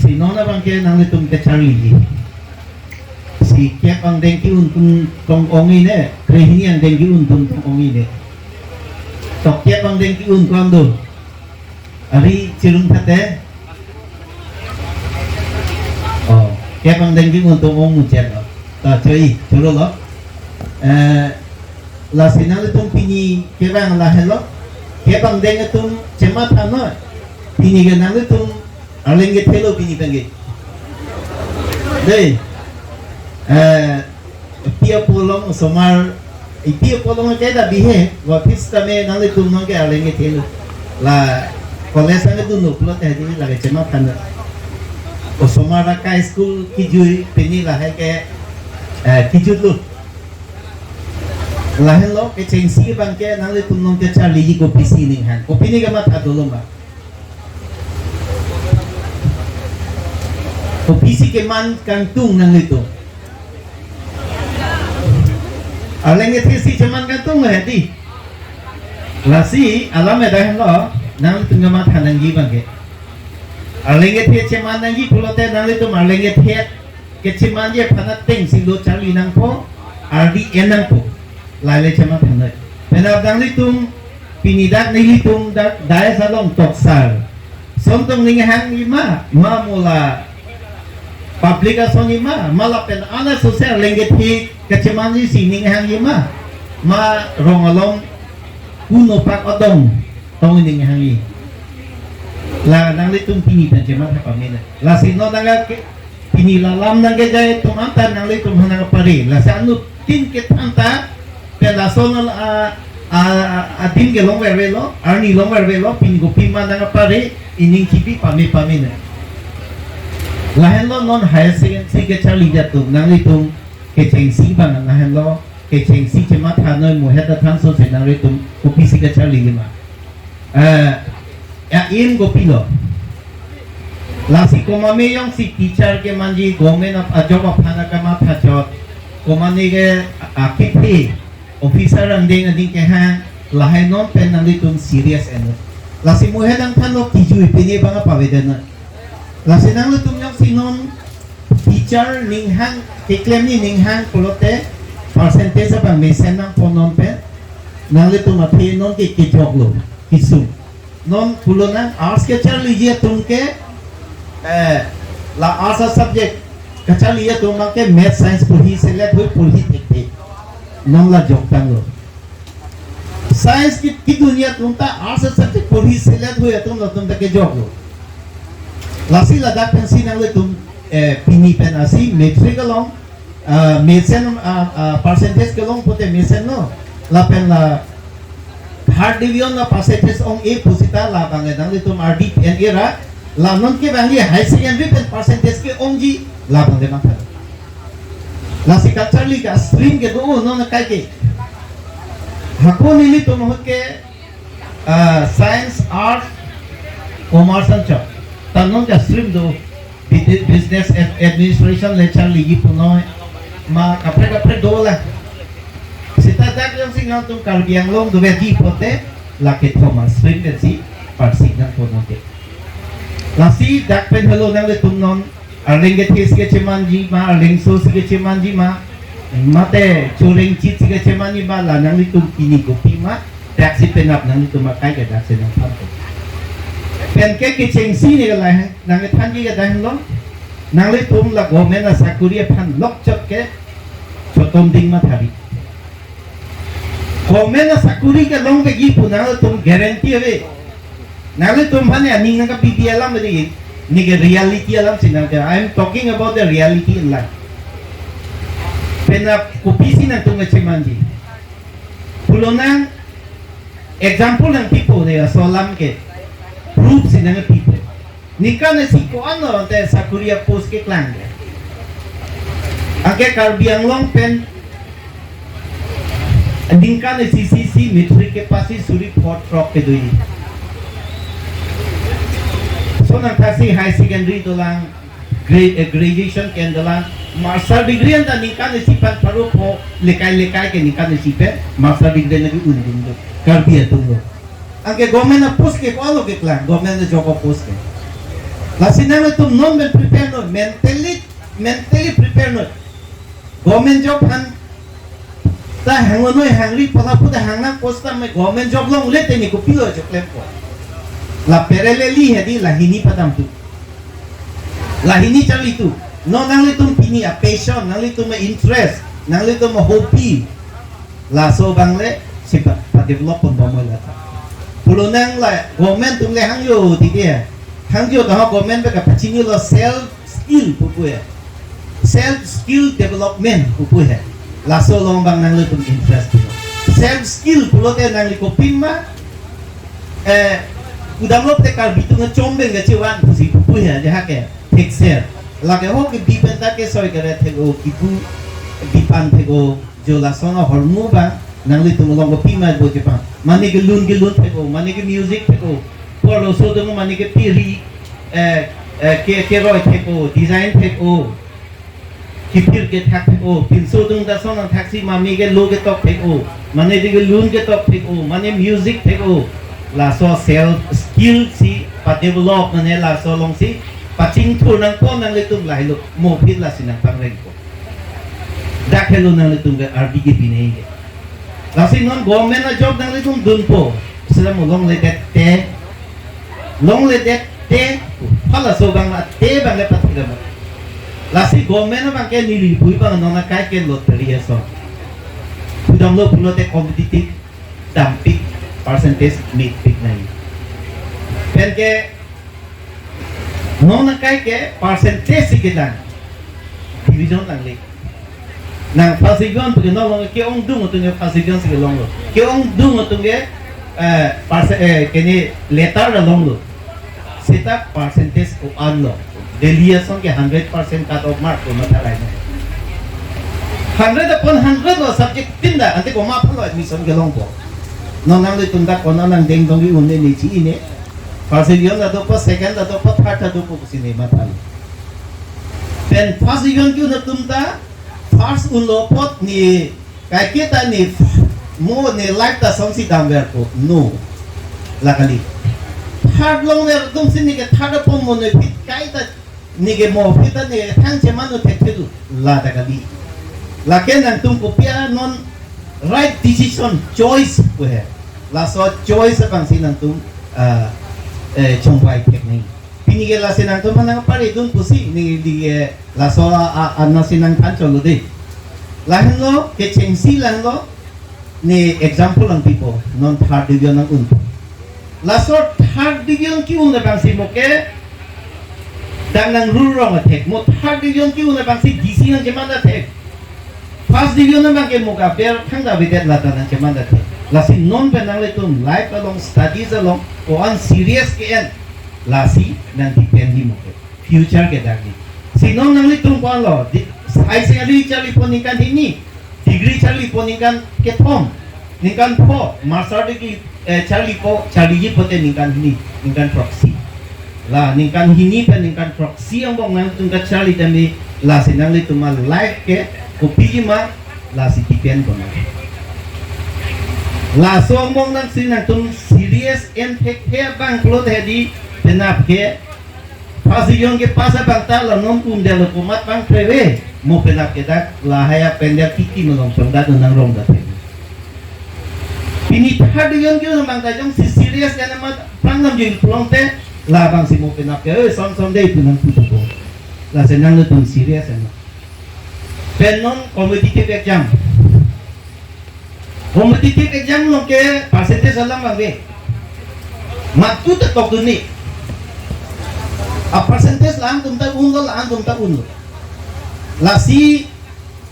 si nona bangke nang litum ke Charlie si kep ang dengki untung tong ongi ne krehini ang dengki untung tong ongi ne tok kep ang dengki untung do ari cirung tate oh kep ang dengki untung ong mucet lo ta chơi churo lo la sinang litum pini kebang la hello kep ang deng litum cemat ano pini ke nang litum alenge thelo pini pange dei pia polong somar pia polong ke da bihe wa pista me nang litum nang ke alenge thelo la college ang tu no plot hai ni la ke cemat kan o somar ka school ki jui pini la hai ke kijut lu lahen lo ke cengsi bangke nang litum nang ke charli ko pisi ning han kopi ni gamat adolom ba opisi ke man kantung nang itu alenge tisi cuman kantung hati lasi alam dah lo nang tunggamat hanangi bangke alenge tie cuman nangi pulote nang itu alenge tie ke cuman je panat teng sindo cali nang po ardi enang po lale cuman hanai penab nang itu pinidak ni itu dak dai salong toksar sontong ninghang lima mamula public asoni malah pen ana sosial lengket hi kecemani sining hang yema ma rongalong kuno pak odong tong ning hang yi la nang litum pini tan cema apa mena la sino nang ke pini lalam nang ke jay tum anta nang litum hanang pare la sanu tin ke tanta pe la sonal a tin ke long vervelo arni long vervelo pin go pima nang pare ining kipi pame pamena lahen lo non higher secondary ke Charlie jatuh nang litum ke cengsi bang lahen lo ke cengsi cema tanoi muheta tanso se nang litum opisi ke Charlie lima ya in gopi lo la si komame yang si teacher ke manji government of job of hana kama thachot komane ke akiti officer ang ding ke ha lahen non pen nang litum serious eno la si muheta tan lo kiju ipini bang pawedana lasi nang lutum yang sinon teacher ninghang iklem ni ninghang pulote percentage apa mesen nang ponon pe nang lutum api non ke kijok lo kisum non pulonang arts ke char lijiye tumke la arts subject kachar lijiye tumang ke math science purhi select hui purhi tekte non la jok tang lo science ki dunia tumta arts subject purhi select hui tum lo tum ke jok lo lasi ladak pensi nang litum pini pen asi metric along mesen percentage kelong pote mesen no la pen la hard division na percentage ong e pusita la bang nang litum RD pen era la non ke bang high secondary pen percentage ke ong ji la bang de mata lasi kachali ka stream ke do no na kai ke hako ni litum hoke science art commerce and chop tanong ka stream do business administration lecture ligi punoy ma kapre do la sita dak yang singang tum kalbiang long do begi pote lakit thomas stream ke si parsi nang puno ke lasi dak pen hello nang le tum non arling ke tis ke chemanji ma arling so ke chemanji ma mate churing chit ke chemanji ma la nang le tum ini kopi ma taxi penap nang le tum kai ke dak se nang pam pen ke cengsi ni galai nang ke thanji ke dah long nang le tum la government la sakuri phan lok chot ke chotom ding ma thari government la sakuri ke long ke gi punang tum guarantee ave nang le tum phane ani nang ka BPL lam ni ni ke reality alam sinang ke I am talking about the reality in life pen la kopi sin tum ke chemanji pulonang example nang tipo de solam ke proof sinang people nikah nasi ko ano te sakuria post ke klang ake karbiang long pen nikah nasi CC metric ke pasi suri port rock ke doi so nang kasi high secondary dolang graduation ke dolang master degree anda nikah nasi pan paru po lekai ke nikah nasi pe master degree lagi unding do karbia tu angke government na post ke ko alo ke klang government na job post ke lasi nang le tum non men prepare no mentally prepare no government job han ta hang noi hang ri pala puta hang na costa me government job long le te ni ko pilo jo klem ko la parallelly hedi la hini padam tu la hini chali tu no nang le tum pini a passion nang le tum interest nang le tum hobby la so bang le sipa pa develop pon ba mo la pulo nang la government tum le hang yo ti dia hang yo ta government be ka pachini lo self skill pu ya self skill development pu ya la so long bang nang le tum interest tu self skill pulo te nang le ko pimma udam lo te kal bitu nga chombe nga chiwan pusi pu ya ja ke excel la ke ho ke bipen ta ke soi ke re te go kipu bipan te go jo la so na hormu ba nang le tum long ko pimma bo ke pa mani ke lun te go mani ke music te go por lo so dong mani ke piri ke roi te go design te go kipir ke thak te go pin so dong da so na taxi mami ke lo ke tok te go mani ke lun ke tok te go mani music te go la so self skill si pa develop mane la so long si pa ching thu nang ko nang le tum lai lo mo phit la sinang pang reng ko da khelo nang le tum ke RD ke binei ke la si non government na job nang le tum dun po sila mo long le det te phala so bang la te bang le pat ke mo la si government na bang ke ni li pui bang no na kai ke lottery so pudam lo pulo te competitive dampik percentage meet pick nahi pen ke no na kai ke percentage si ke dan division lang le nang pasigon tu ke no long ke ong dung tu ke pasigon si ke long lo ke ong dung tu ke ke ni letter la long lo seta percentage ko an lo deviation ke 100% cut off mark ko mata lai 100 upon 100 lo subject tinda ante ko ma phalo admission ke long ko no nang le tunda ko nang deng dong gi unne ni chi ne first year la do pa second la do pa third la do ko si ne ma thal then first year ki na tumta first un lo pot ni kai ke ta ni mo ne like ta som si dam ver ko no la kali third long ver tum si ni ke third pom mo ne pit kai ta ni ke mo pit ta ne thang che man no the thu la ta kali la ke nang tum ko pia non right decision choice ko hai la so choice bang sinang tum chong pai technique pini ke la sinang tum manang pare dun pusi ni di la so anna sinang than cholo de la hlo ke chengsi lang lo ni example ang tipo non third division ang un la so third division ki un bang si mo ke dang nang ru rong attack mo third division ki un bang si dc ang jemanda attack first division na bang ke mo ka per thang da videt la ta nang jemanda attack lasi non benang le tum life along studies along o an serious ke en lasi nang depend hi mo ke future ke dagi si non nang le tum ko lo ai se ali chali ponikan hini degree chali ponikan ke thom nikan pho master degree chali ji pote nikan hini nikan proxy la nikan hini pe nikan proxy ang bong nang tum ka chali dami lasi nang le tum life ke ko pijima lasi depend ko na la so mong nang sinang tum serious and take care bang klot hedi penap ke pasiyon ke pasa bang ta la nom kum de lo kumat bang preve mo penap ke dak la haya pendek kiki molong songda nang rong da te pini thadiyon ke bang ta jong si serious dan ma pangam jing plong te la bang si mo penap ke som dei tu nang tu ko la senang lo tum serious en penon competitive exam competitive exam lo ke percentage alam bang matu te tok ni a percentage lang tum ta un lo lang tum ta un la si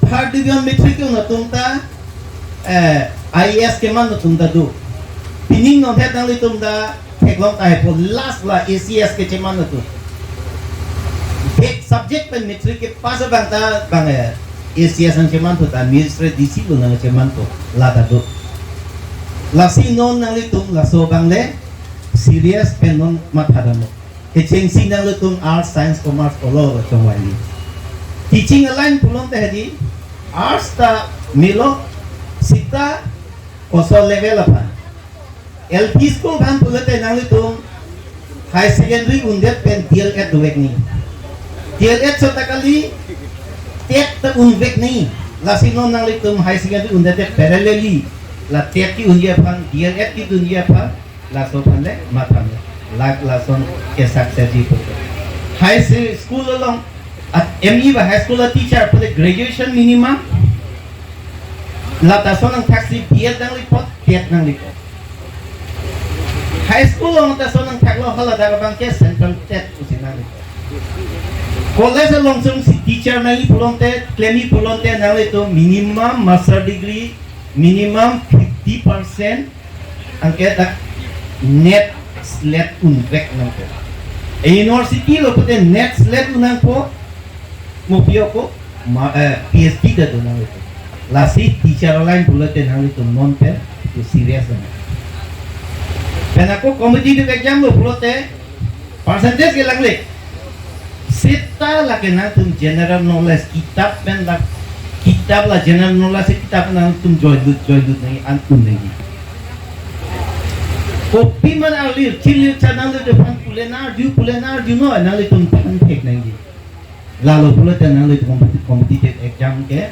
third division metric na tum ta IAS ke man tum ta do pining no the dang li tum ta thek long tai po last la ACS ke cheman tu एक subject pen metric ke pas bang ta bang ACS ang cheman tu ta administrative DC lo nang cheman tu la ta do la si non nang li tum la so bang le serious pen non mathadam ke cheng si nang li tum arts science commerce all chong wai teaching line pulong te hedi arts ta milo sita koso level apa LP school kan pulate nang li tum high secondary undet pen DLED duwek ni DLED so takali tek ta unwek ni lasino nang litum high secondary undet parallelly la tek ki undia phan DLED ki dunia phan la so phan le matham lag la son ke success ji ko high school along at ME ba high school teacher for the graduation minimum la ta son ang taxi BEd nang lipot TET nang lipot high school long ta son ang taklo hala daga bangke central TET usinang lipot college long sum si teacher nang ipulonte claimi pulonte nang lito minimum master degree minimum 50% ang kaya net slate unvek nang po university lo pute net slate unang po mopio ko PhD da do nang ito lasi teacher line pulote nang ito non pe to serious na pena ko competitive exam lo pulote percentage ke langle sita la ke na tum general knowledge kitab pen la kitab la general knowledge kitab na tum joy lut nang antum nang kopi man alir chilir chanang le depan pulenar du no nang le tum pan tek nang gi lalu pula nang le competitive exam ke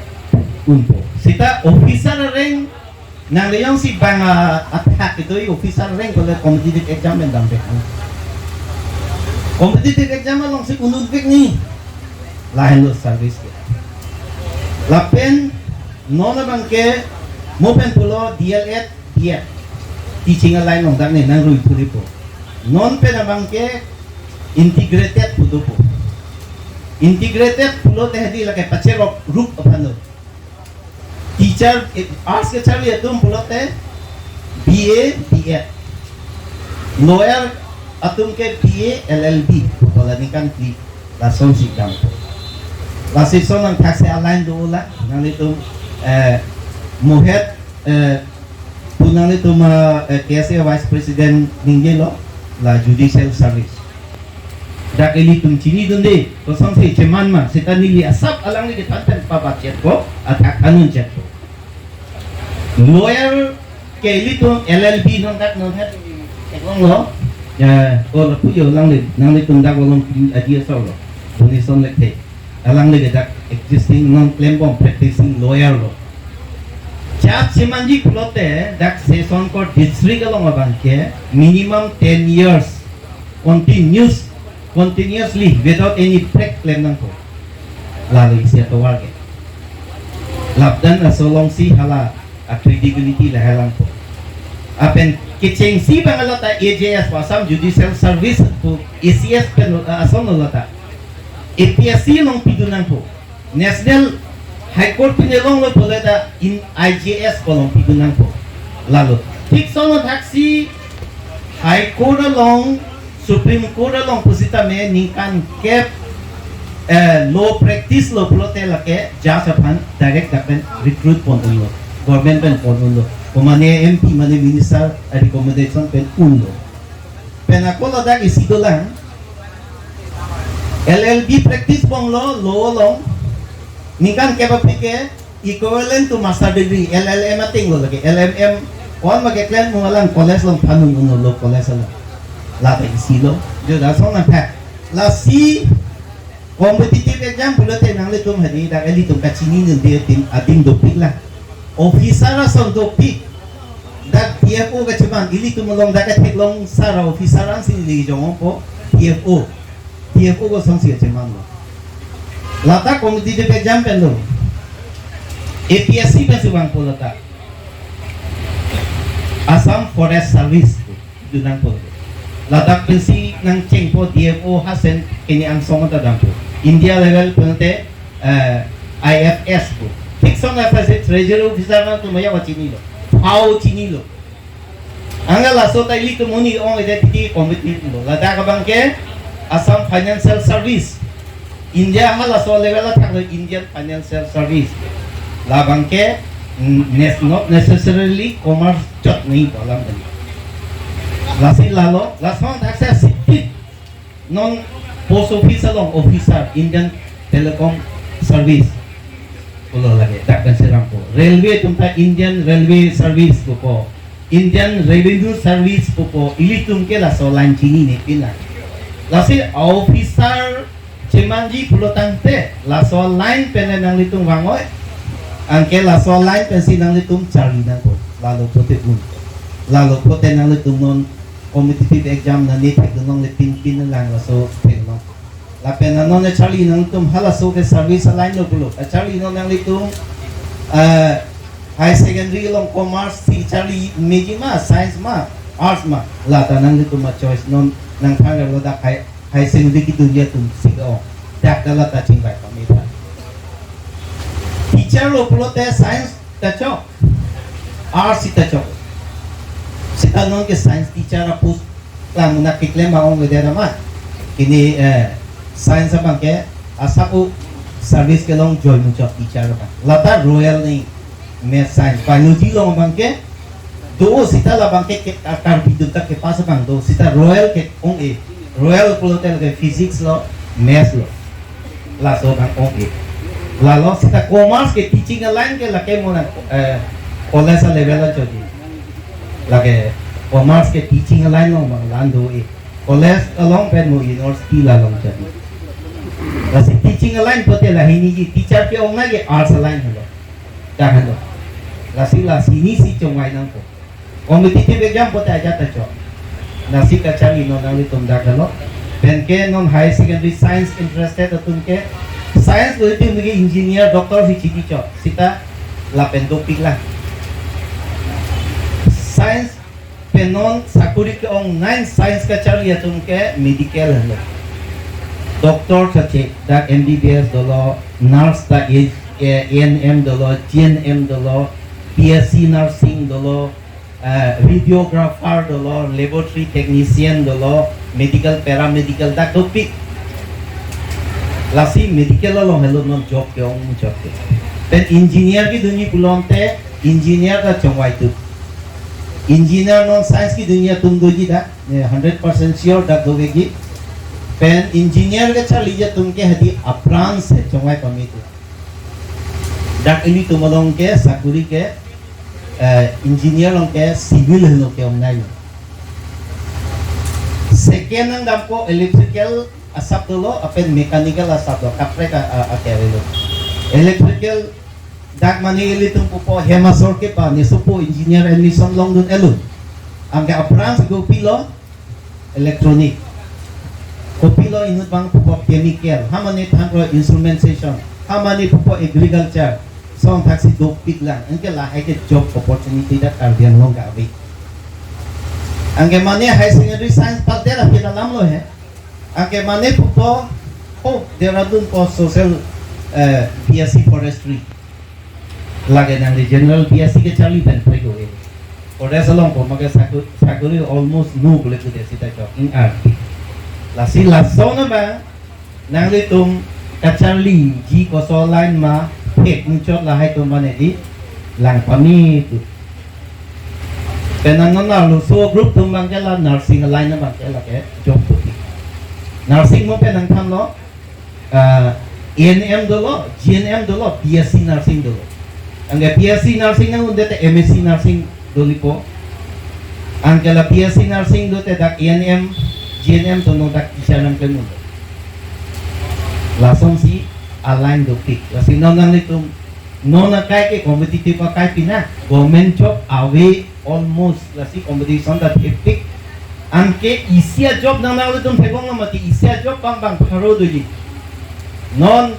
unpo sita officer rank nang le yang si bang attack itu officer rank pula competitive exam dan dampe competitive exam long si unut vek ni lain lo service ke lapen nona bangke mopen pulo DLED BEd teaching line long dang nang rui puri po non pe na bangke integrated pudo po integrated pulo teh di lake pacero group apano teacher arts ke chali atum pulo teh BA BEd lawyer atum ke BA LLB pulo ni kan di lason sidang la season ang taxi align do la nang litum mohet punang litum KSA vice president ninggelo la judicial service dak ini tum chini dunde to sang se cheman ma seta nili asap alang ni tan papa chat ko atak anun chat ko lawyer ke li tum LLB non dak non het ekong lo ya ko pu yo lang li nang li tum dak bolong adia so lo buni son lekte alang li dak existing non claim bomb practicing lawyer lo chat simanji plote dak session ko district along abangke minimum 10 years continuously without any break claim nang ko lalu isi atau warga labdan asolong si hala credibility lah halang ko apen kiceng si bangalata AJS wasam judicial service to ACS pen ason lata APSC long pidunan ko national high court pinelong lo poleda in IJS kolong pidunan ko lalu tik sono taxi high court long Supreme Court along pusita me ningkan cap law practice lo pulote lake jasapan direct dapen recruit pon ulo government pen pon ulo kumane MP mane minister recommendation pen ulo pen ako lo dak isido lang LLB practice pon lo long ningkan cap apike equivalent to master degree LLM ating lo lake LMM on mageklan mo lang college long panun uno lo college lang lata isilo jo da song na pa la si competitive exam pulote nang le tum hari da eli tum kachini nun de tin ating dopik la officer ra son dopik da PFO ka chuman ili tum long da ka thek long sara officer an sin li jong ko PFO ko song si chuman lo lata competitive exam pen lo APSC pe subang pulota Assam Forest Service dunang po ladak pensi nang cengpo DFO hasen ini ang songo tadampo India level pente IFS po fixon FS treasury officer na tumaya wa chinilo pau chinilo anga la sota ili kumuni ong identity committee lo ladak bangke Assam Financial Service India hala so level thak Indian Financial Service la bangke not necessarily commerce jot nahi dalam ini Lasin lalo, lasman access non post office along officer Indian Telecom Service. Ulo lagi, tak kan serang po. Railway tumta Indian Railway Service po. Indian Revenue Service po. Ili tumke la so line chini ni pina. Lasi officer cimanji pulutang te laso line pene nang litung wangoy angke laso line pensi nang litung cari nang ko lalu pote nang litung non competitive exam na ni pek nong le pin lang laso pek nong la pena non cari nang litung halaso ke service line lo pulo cari nang litung high secondary long commerce si cari meji ma science ma arts ma la ta nang litung ma choice non nang thang lo da high secondary ki dunia tum sigo dak dala ta chingbai pamita teacher lo pulote science ta chok arts ta chok sita non ke science teacher apus lang na kiklem maong wedera ma kini science abang ke asapu service ke long join chok teacher ba lata royal ni math science biology long bang ke do sita la bang ke akar bidut tak ke pas bang do sita royal ke ong e royal pulote ke physics lo math lo la so bang ong e la lo sita commerce ke teaching line ke la ke mona college level la chodi la ke commerce ke teaching line lo bang lando e college along pen mo university la long chodi la si teaching line pote la hini ji teacher ke ong na ke arts line halo ta halo la si ni si chongai nang ko competitive exam pote aja ta cho la si ka chali no nang li tum da halo pen ke non high secondary science interested tum ke science lo itu megi engineer doctor si chiti cho sita la pen topik lah science penon sakuri ke ong nine science ka chali tum ke medical halo doctor chache da MBBS dolo nurse da ANM dolo GNM dolo PSC nursing dolo videographer dolo laboratory technician dolo medical paramedical da topik lasi medical lo hello non job ke ong job ke then engineer ki dunia pulonte engineer ka chongwai tu engineer non science ki dunia tum doji da 100% sure da dogegi pen engineer ke chali je tum ke hadi apran se chongwai pamitu dak ini tumolong ke sakuri ke engineer long ke civil hello ke ong nai second ang dampo electrical asap dulu apa mechanical asap dulu kapre ka akere lo electrical dak mani ili tum pupo hemasor ke pa ni supo engineer admission long dun elu angga apran go pilo electronic kopilo inut bang pupo chemical hamani thangro instrumentation hamani pupo agriculture song taxi dok pik lang angke la ke job opportunity dak ardian long ga bi angge mani high secondary science palte la kita lam lo he angke mani pupo deradun po social PSC forestry lage nang di general PSC ke chali pen prego e forest long po mage sakuri almost no boleh ku desi ta job in art la si la zona ba nang li tum kachali ji ko so line ma pek muncot la hai tum mane di lang pami tu penanon na lu so group tum bang la nursing line na bang la ke job tu nursing mo penang tham lo ANM dolo GNM dolo BSc nursing dolo angga BSc nursing na unde te MSc nursing doli po angga la BSc nursing do te dak ANM GNM to no dak kisanan ke mundo langsung si align do pick kasi no nang litum no na kai ke competitive pa kai pina government job away almost lasi competition that epic angke isia job nang nang litum thegong na mati isia job bang pharo do ji non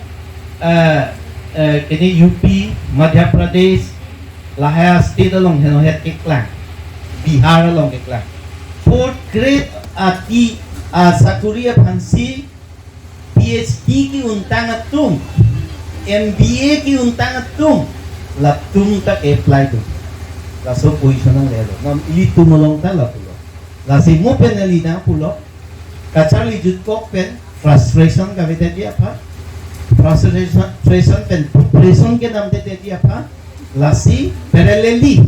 kini UP Madhya Pradesh Lahaya state along heno het eklang Bihar along eklang fourth grade ati sakuria phansi PhD ki untang atum MBA ki untang atum latum tak apply tu la so position ang lelo nam ili tumulong ta la pulo la si mo penalina pulo kachali jut kok pen frustration ka vete dia apa frustration pen preparation ke nam dete dia apa lasi parallelly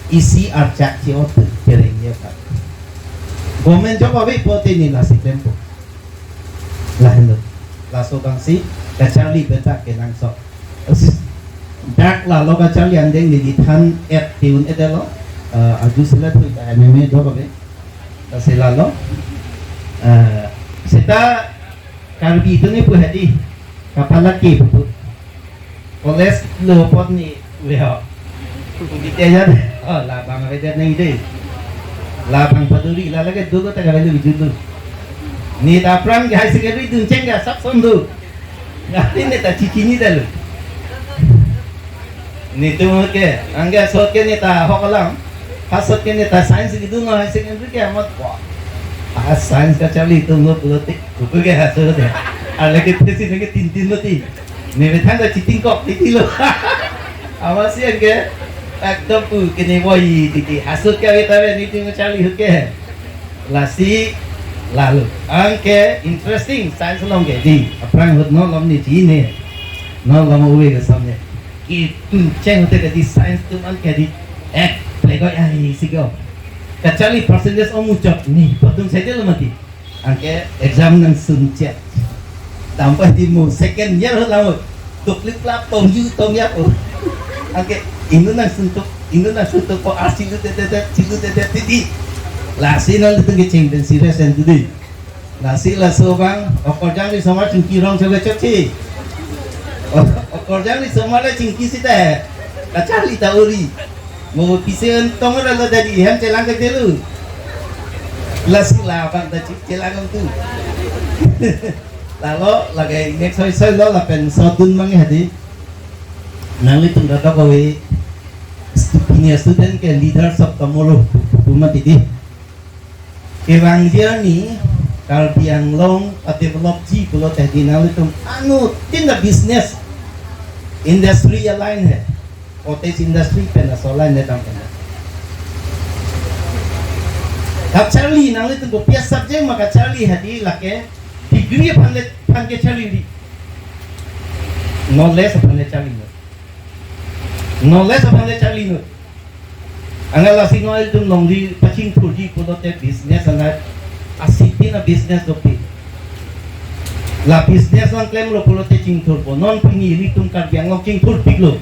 isi archak ci ot perengnya pa government job abe pote ni lasi tempo lahendo laso bang si kachali beta ke nang so dak la lo kachali andeng ni than et tiun edelo aju sila tu ta meme job abe lasi la lo Sita karbi itu ni hadi kapala ki bu koles lo pot ni weh di teja la bang ada ni deh la bang paduri la lagi dulu tak ada lebih dulu ni ta prang ga sekali dun cenga sab sondu ngati ni ta cici ni dah lu ni tu ke angga sot ke ni ta hokalang hasot ke ni ta sains gitu ngah sekali ke amat wah sains का चली तुम लोग बोलते ऊपर के हाथ होते अलग के पैसे लगे तीन होती मेरे थान तो चिटिंग कॉप थी लो आवाज़ ये क्या एकदम पू के नहीं वो ये थी हाथ क्या होता है नीति में चली होते हैं लासी लालू अंके इंटरेस्टिंग साइंस लोगे दी अपना होत नो लम नहीं चीज़ नहीं नो लम हुए के सामने कि तुम चेंग होते के दी साइंस तुम अंके दी एक प्ले को यार इसी को Kecuali persentas muncul nih, betul saja lo mati. Angke exam nang suncat, tambah timu second year lalu, tuklik lap tongju tongya pun. Angke ini nang suntuk po asilu tete titi. Lasi nang itu ke cengden serius dan tudi. Lasi lah sobang, okor jangan semua cengki rong coba coci. Okor jangan semua lah cengki sih teh, kecuali tauri. Mau pisen tong ada dari ham celang ke dulu. Lasi lapang tadi celang tu. Lalu lagi next soy lo lapen sotun mangi hadi. Nali tu data kowe student ke leaders of tomorrow umat ini. Evangel ni kalau yang long develop ji kalau tadi nali tu anu tindak business industry align hai. Cottage industry pena solar ne tam pena. Kap Charlie nang le tu pias subject maka Charlie hadi lake degree pande Charlie di. Knowledge pande Charlie no. Knowledge pande Charlie no. Angala singoel tu long di pacing purji polote business angat asiti na business dopi. La business ang claim lo polote cing turbo non pinili tum karbiang cing turpiglo.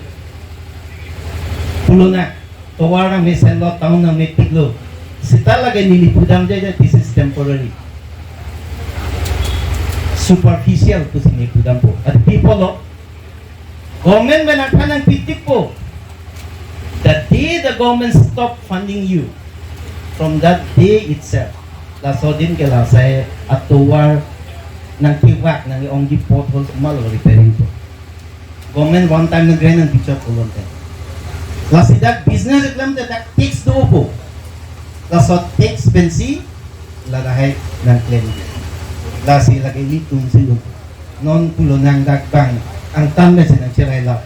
Puluna, tawar na may selo taon na may tiglo. Sita lagi nilipudam dyan, this is temporary. Superficial to sinipudam po. At people, government may nagpanang pitik po. The day the government stop funding you, from that day itself, laso din kala sa at tawar ng kiwak ng iyong di potholes malo repairing po. Government one time nag-grain ng picture po lang tayo. Lasi dak business reklam dak tax do po. Lasot tax pensi lagahay ng claim. Lasi lagay litung silo. Non pulo nang dagbang ang tanme sa nagsiray lap.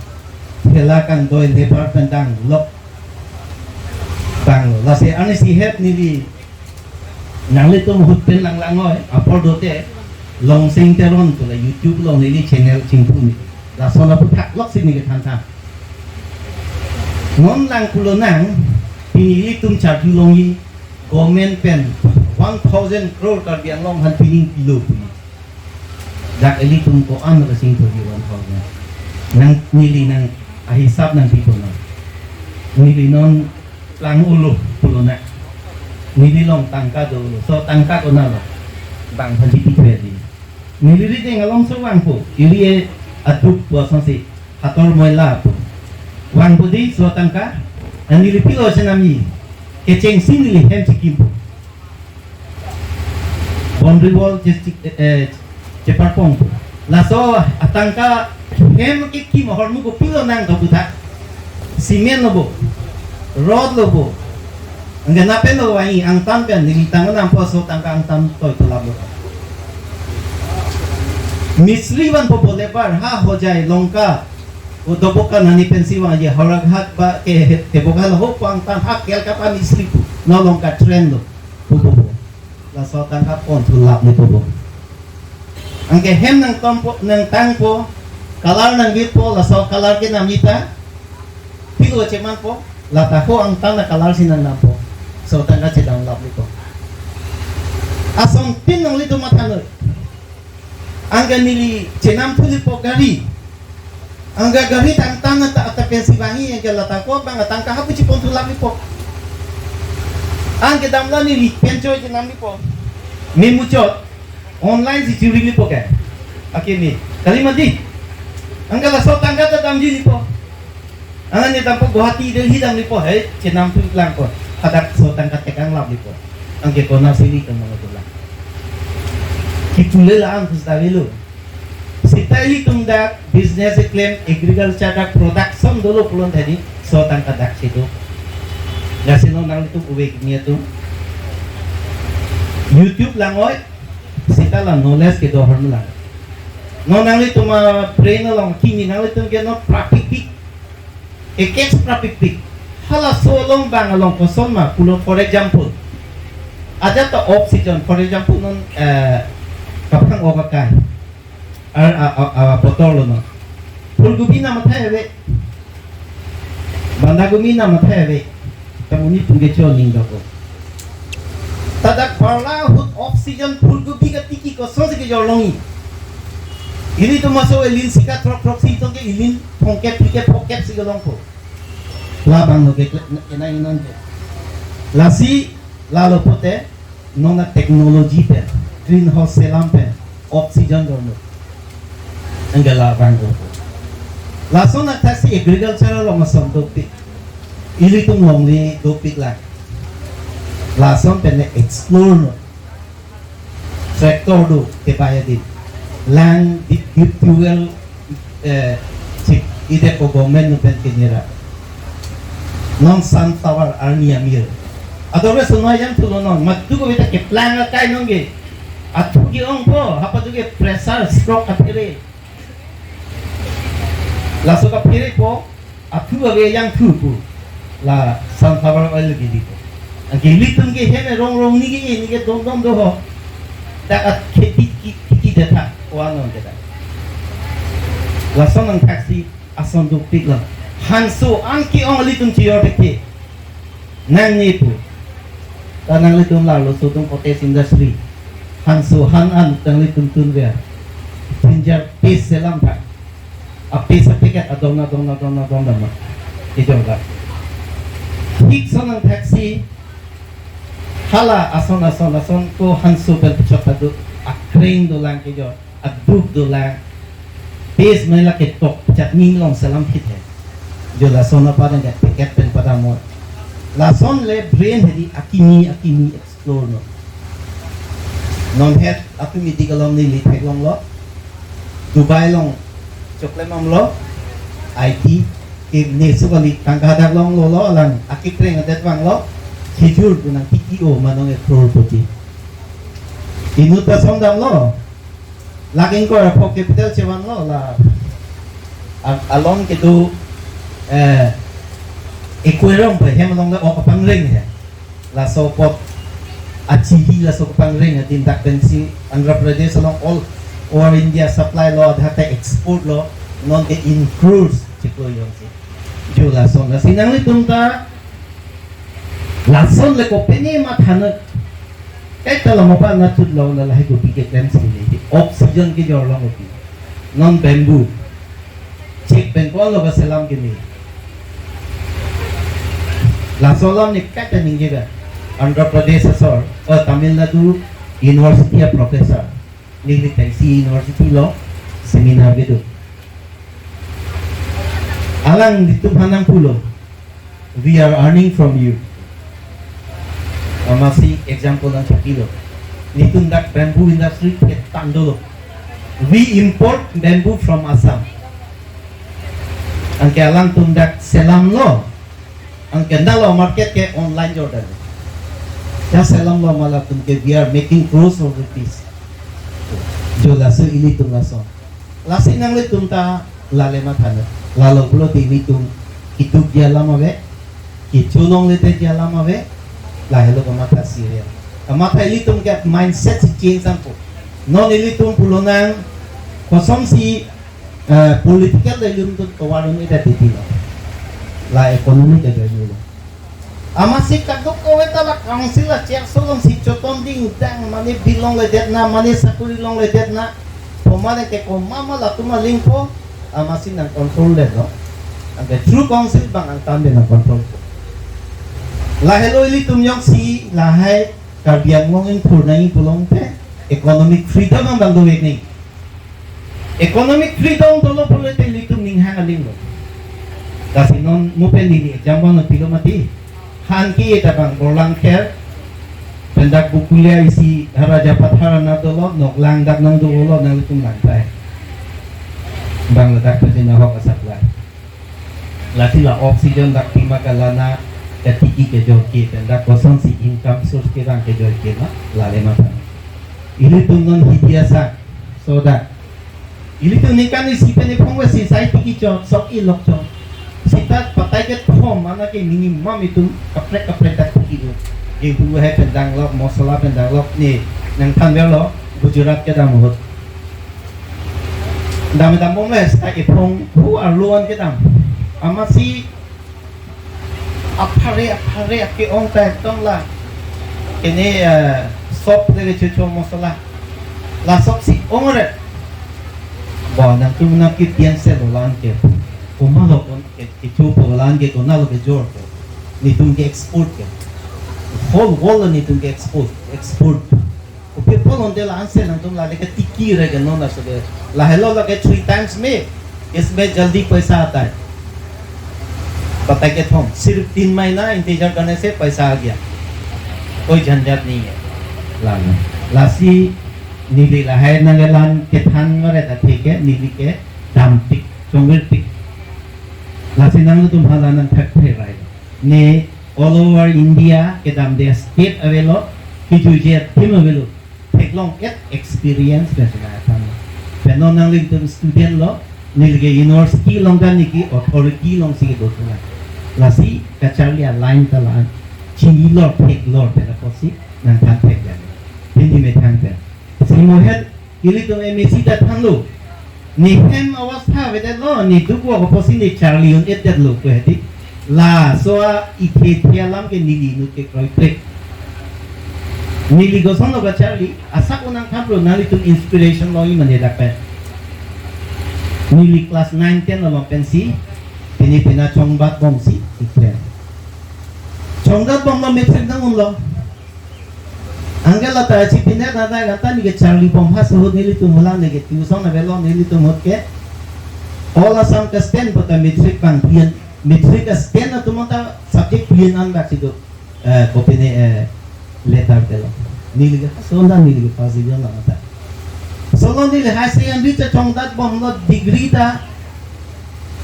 Hilakan doy department dang lok bang. Lasi ani si help nili nang litung hutpen lang langoy upload dote long sing teron to la YouTube long nili channel chingpun. Laso na putak lok sini ke tanta. Non lang pulo nang pinili tum charju longi government pen 1,000 crore karbiang long han pining kilo puni. Dak eli tum ko an kasing to di 1,000. Nang nili nang ahisap ng people na. Nili non lang ulo pulo na. Nili long tangka do ulo. So tangka ko na lo. Bang panjiti pwede. Nili rin along so wang po. Ili aduk po si hator moila po. Wang budi suatan ka, ang nilipilo sa nami, keceng sinili hem cikimpo. Boundary wall ceparpong po. Laso atangka hem kikim hormu ko pilo nang kabuta. Simen lo bo, road lo bo. Ang ganapen lo wangi ang tampen nilitangan ang po so tangka ang tam toy tulabo. Misliwan po bolebar ha hojay longka. Udobokan na ni pensiwa aja horaghat ba ke tebokal ho pang tan hak kel kapan istri po nolong ka trend lo pupo la so tan ka pon tulap ni pupo ang ke hem ng tompo ng tangpo kalar ng git po la so kalar ke namita pilo cheman po la taho ang tan na kalar sinan na po so tan ka chedang lap nito asong pin ng lito matano ang ganili chenam puli po gari ang gagamit ang tanah tak at pensibangi yang galata ko bang atang kahapu cipon tulak ni po ang kedamla ni pencoy jinam ni po Me muchot online si curi ni pokai. Akini kali mandi. Angkala so tangga ta tamji ni po. Angan ni tampo Guwahati Delhi dam ni po hai chenam tu lang po. Hadak so tangga tekang lab ni po. Angke kona sini kan mga tulang. Kitule lang kustavilo. Sitali tungda business claim agriculture da production dolo pulon thani so tangka dak situ. Gasino nang itu uwek niya tu. YouTube lang oy. Sita lang knowledge ke dohon lang. No nang itu ma brain lang kini nang itu ke no praktik. Ekeks praktik. Hala so long bang along koson ma pulon for example. Ada to oxygen for example non kapang obakai. Botol no. Fulgubi na matay we. Bandagumi na matay we. Tamuni tungge choling dako. Tadak parla hut oxygen fulgubi ka tiki ko so sige jolongi. Ini tu masuk elin sika trok si tongke ilin pocket sige longpo. Labang no ke na inon. Lasi lalo pote nona teknologi pe greenhouse selam pe oxygen dorno. Anggala bangko. Laso na tasi agriculture lo masom dopi. Ili tung longli dopi la. Laso pene explore no. Tractor do ke paya di. Lang di fuel chip ide ko government no pen kinira. Non sunflower army amir. Adore sunoi yang tulo non matu ko beta ke plan kai nongge. Atu ki ongpo hapa tuge pressure stroke apire. La soka pire po atu age yang tu po la sunflower oil gi dito. Ang gilitung ge heme rong ni ge dom do ho. Ta at kiti data wano data. La sonang taxi ason do pigla. Hanso angki ong litung chiyor ke. Nang ni po. Tanang litung la lo sotong potes industry. Hanso hanan tang litung tunwer. Tinjar pes selam ta. Api sepikat adona ma itu enggak hik sonang taksi hala ason ko hansu bel chota do akring do lang kejo aduk do lang pes mela ke tok chat ning long salam hit hai jo la sona pa ngat paket pen pada mo la son le brain hedi akini explore no non het aku miti kalom ni lit long lo Dubai long Coklat mamlo, IT, ini sekali tangkadak long lo lang, akikring adet bang lo, hijur punang TTO manong ekor poti. Inuta sondam lo, laging ko rapo capital cewan lo la, along ketu equerong pa, hem long la o kapangring ya, la sopot achihi la so kapangring atin taktensi Andhra Pradesh along all or India supply law dhata export law non ke includes chiko yong si jula son la sinang li tumta la son le ko pene ma thana kai tala mo pa na chut law la lai ko piket lens ni oxygen ki jor long ki non bamboo chik ben ko lo ba selam ki ni la solam ni kai ta ninge ga Andhra Pradesh asor o Tamil Nadu University professor Felicitation University lo seminar gitu. Alang dito hanang pulo. We are earning from you. Masih example ng kilo. Nitong that bamboo industry ke tandolo. We import bamboo from Assam. Ang alang tundak selam lo. Ang kendalo market ke online Jordan. Ya selam lo malah ke we are making crores of rupees. Jo laso ini tung laso. Lasi nang le tung ta lale mathana. Lalo pulo tini tung kituk jala mawe. Kichunong le te jala mawe. Lahelo ko mata siria. Mata ili tung ke mindset si change sampo. Non ili tung pulo nang kosong si political le yung tung kawarong ita titilo. La ekonomi ke gajulo. Amasi kaduk kowe tala council la chair solong si choton ding tang mani bilong le det na mani sakuri long le det na pomane ke ko mama la tuma lingpo amasi nang control le no ang true council bang ang tambe na control la hello ili tumyong si lahai Karbiang ngongin purnai pulong te economic freedom ang bang duwik ni. Economic freedom tolo pulong te litung ning hangaling lo. Kasi non mupen nili jambang no pilo mati. Hanki eta bang borlang care. Pendak Bakulia isi haraja pathara na dolo nok langdak nang dolo nang litung langtai. Bang ledak kasi na hok asaklay. Lati la oxygen dak tima kalana Ketiki ke joki tenda kosong si income source ke rang ke joki na lale mata. Ili tungon hidiasa soda. Ili tu nikan isi pene pongwe si sai tiki jo sok ilok jo. Sita patai ke pom mana ke minimum itu kaprek tak tiki lo. Yang dulu hai pendang lok mosola pendang lok ni nang tanwer lo Gujarat ke dam hot. Dam pongwe sai ke pong hu arluan ke dam. Amasi apare ke ong ta tong la ini sop de chucho mosala la sop si ong re bo nang tu na ki tian se lo lan ke uma lo kon ke chu po lan ke ko na lo ke jor ko ni tum ke export ke whole ni tum ke export o pe po on de la anse nang tum la le ke tiki re ke no na so de la hello la ke 3 times में इसमें जल्दी पैसा आता है पता के थोम सिर्फ 3 महीना इंतजार करने से पैसा आ गया कोई झंझट नहीं है लाना लासी नीली लहाय नगलान के थान मरे था ठीक है नीली के दाम टिक चोंगर टिक लासी नंग तुम हालान फैक्ट्री राइड ने ऑल ओवर इंडिया के दाम दे स्टेट अवेलो कि जुजे टीम अवेलो टेक लॉन्ग एट एक्सपीरियंस बेसना था पेनो नंग तुम स्टूडेंट लो नीली के यूनिवर्सिटी लोंगा निकी अथॉरिटी लोंग सी के दोस्तों lasi kacali line talan chini lor tek lor pera kosi nang tan tek jane ini me thang pe simo het ili to me sita thanglo ni hem awastha vede lo ni duko ko posi ni charli un et lo ko heti la so ite thialam ke nili nu ke kroi trek nili go sono ga charli asa ko nang thapro nali tu inspiration lo i mane dakpe nili class 9 10 lo pensi ini pina chongbat bom si ikren chongbat bom lo metrek dang lo angela ta chi pina dada gata ni ke charli bom has ho nili tu mula ne ke tuition na velo nili tu mot ke all asam ka stand pata metrek bang pian metrek ka stand na tu mota subject pian an ba sido ko pine letter delo nili ke so na nili ke pasi jo na mata so lo nili hase an bicha chongbat bom lo degree ta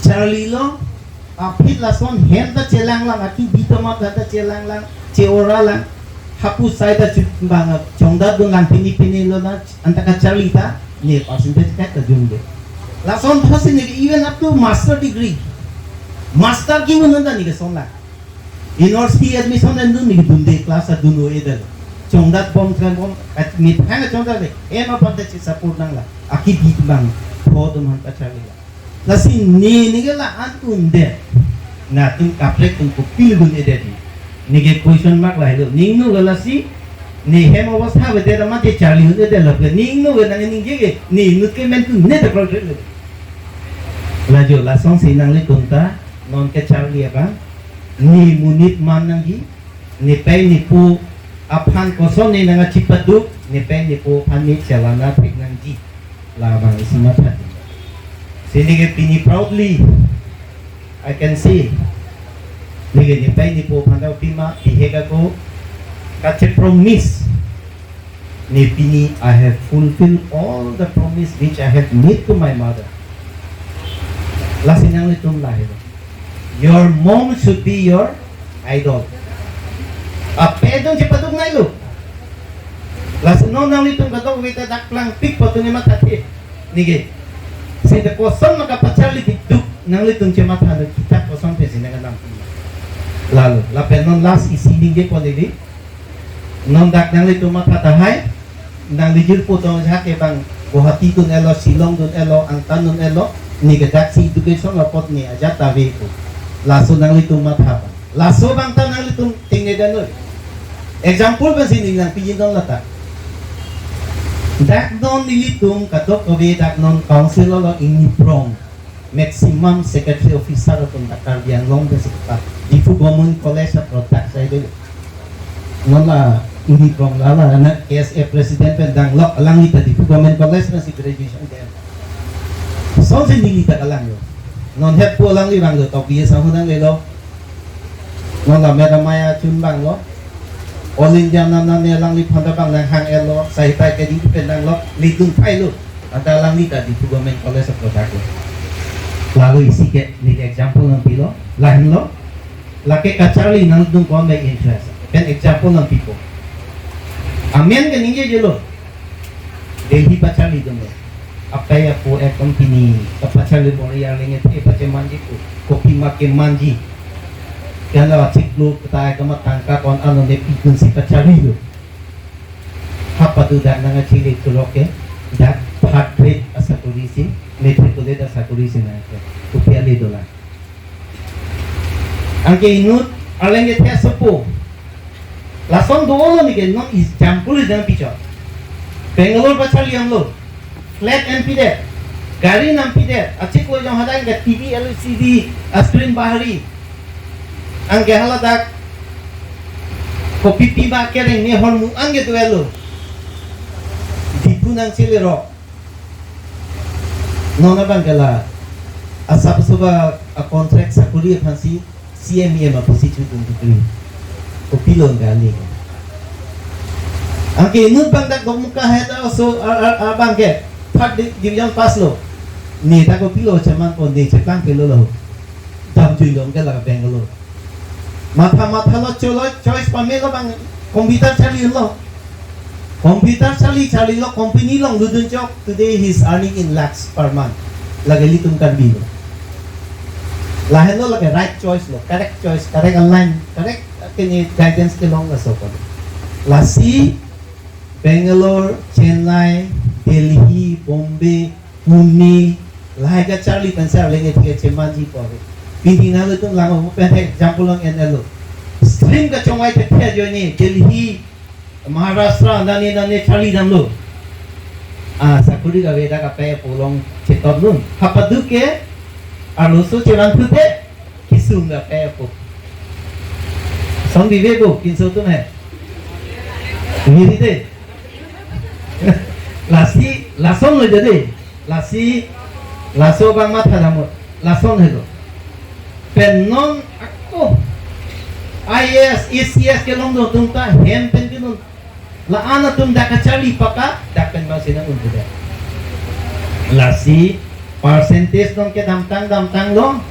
Charlie lo apit la son hen da chelang lang aki bitama da chelang lang cheora lang hapu sai da bang chongda dun lang pini lo na antaka Charlie ta ni percentage ka ta jumde la son thasi ni even up to master degree master ki mun da ni ke son la university admission and dun ni dunde class dun o edel chongda bom at mit hang chongda le ema pa da chi support nang la aki bit bang tho dun han ka Charlie Lasi ni ke la antun de na tum kaprek tum kupil gun ede di ni ke question mark la helo ning nu la si ni hem awastha be de ma te charli hu de la ke ning nu na ning ke ni nu ke men tu ne de pro la jo la song si nang le kunta non ke charli ba ni munit man nang gi ni pe ni pu aphan ko son ni nang chipadu ni pe ni pu phan ni chalana pek nang ji la bang isma phat Sini ke pini proudly, I can say, ni ke ni pai ni po pandau pima dihega ko kache promise. Ni pini I have fulfilled all the promise which I have made to my mother. Lasinang litum lahir. Your mom should be your idol. Apa dong cepat dong nailu. Lasinong nang litum kadang kita dak plang pik patungnya matati. Ni ke Sida kosong makapachali duk nang litung cema thana kita kosong pesi nang nang lalu lapen non las isi dingge kolili non dak nang litung makata hai nang lijil putong jake bang Guwahati tun elo Silong tun elo Angtan tun elo ni kedak si education lapot ni aja tabi itu laso nang litung mathapa laso bang tan nang litung tingge danoi example pesi ning nang pijin don lata Dak non nilitung kadok obe dak non councilor lo ini prong maximum secretary officer atau takar biang long dan sekitar di Government College of Product saya dulu non la ini kong lala anak KSA president pendang lok alang ni tadi government college na si graduation dem so sin ni ta alang yo non het po alang li bang lo to bi sa hu nang le lo non la me da maya chun bang lo all India nam nam ne alang li phanda bang lang hang el lo sai tai ke di pendang lok li tung phai lo ada alang ni tadi government college of product lalu isi ke ni example ng pilo lain lo laki kacali nang dung kon make interest pen example ng people amen ke ninge jelo Delhi kacali dung apa ya po ek company kacali bori yang lenye te pace manji ko kopi make manji kala cik lu kata ka matangka kon ano ne pikun si kacali lo hapa tu dan nang chile tuloke dat heart rate asa polisi metrikule da sa polisi na ke upiali dola angke inut alenge te sepo lason dolo ni ke non is jampul dan picho Bangalore pachali amlo flat MP de gari nampi de achik lo jong hadang ke TV LCD screen bahari angke haladak kopi piba kering ni hormu angge tu elo dipu nang chile ro nona bangala asap suba a contract sakuri phansi CME ma posi chu tung tu kopi lo ngani angke inut bang dak dong muka hai ta so bang ke third division pass lo ni ta kopi lo chaman pon de chakang ke lo dam chui lo ke la Bangalore matha lo cholo choice pame lo bang computer chali lo computer chali lo company long dudun chok today he is earning in lakhs per month lagali tum kan bi lo lahen lo lage right choice lo correct choice correct align correct kini guidance ke long la so ko lasi Bangalore Chennai Delhi Bombay Pune laga charli pensa lenge thike chemanji ko pindi na lo tum lang mo pe example long enelo stream ka chongai te the jo ni Delhi Maharashtra nani charli dam lo sakuri ga veda ka pe polong chetot nun hapadu ke aluso chelan pute kisung ga pe po song viveko kinso tum hai miri de lasi lason le de lasi laso bang matha damo lason helo pennon akko IAS ECS ke long do tum ta hem pen ke nun la ana tum da kachali paka da pen ma sina un de lasi percentage non ke dam tang long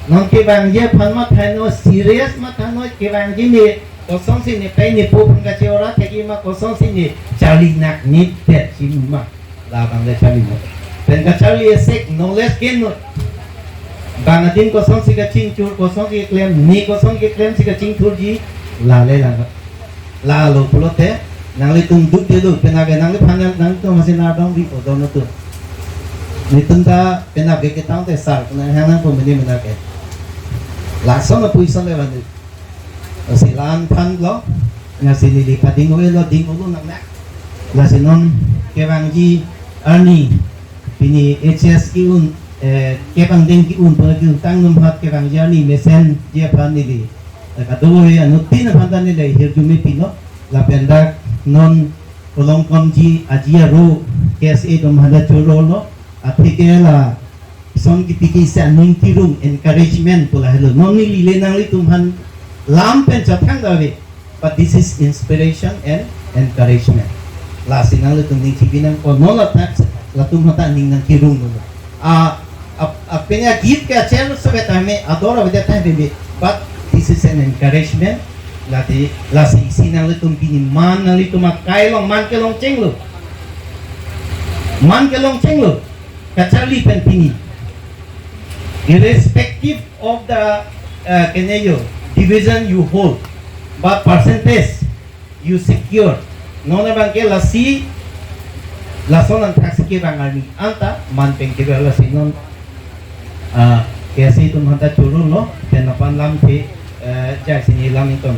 non ke bang je phan ma thano serious ma thano ke bang ji ni kosong sini pe ni pu pun ka cheora theki ma kosong sini chali nak ni te chima la bang le chali mo pen ka chali esek knowledge ke no bangadin kosong si ka ching chur kosong ki claim ni kosong ki claim si ka ching chur ji la le la lo pulote nang le tum duk de lo penaga nang le phan nang to masina dong bi o don to ni tum ta penaga ke tang te sar na hang ko meni mena ke la so na puison le ban si lan phan lo nga si li pading o lo ding o lo nak nak la sinon ke bang ji ani pini HS ki un ke bang ding ki un pa ki tang num hat ke bang jani mesen je phan ni di ka do ya no tin phan dan ni le hir ju me pino la penda non kolong kom ji ajia ro KSA dom hada choro lo athike la song ki piki sa ning ti room encouragement pula hello non ni li le nang li tum han lam pen chathang dawe but this is inspiration and encouragement la sinang le tum ning chibinang ko no la tak la tum hata ning nang kirung no penya gift ka chen so beta me adora vedeta bebe but this is an encouragement la de la sinang le tum pini man nang li tum kai long man ke long cheng lo kachali pen pini irrespective of the keneyo division you hold but percentage you secure nona bangke lasi lason ang taxi ke bangarni anta man pengke bela sinon kesi tum hanta churun lo tenapan lam the ja sini lam itu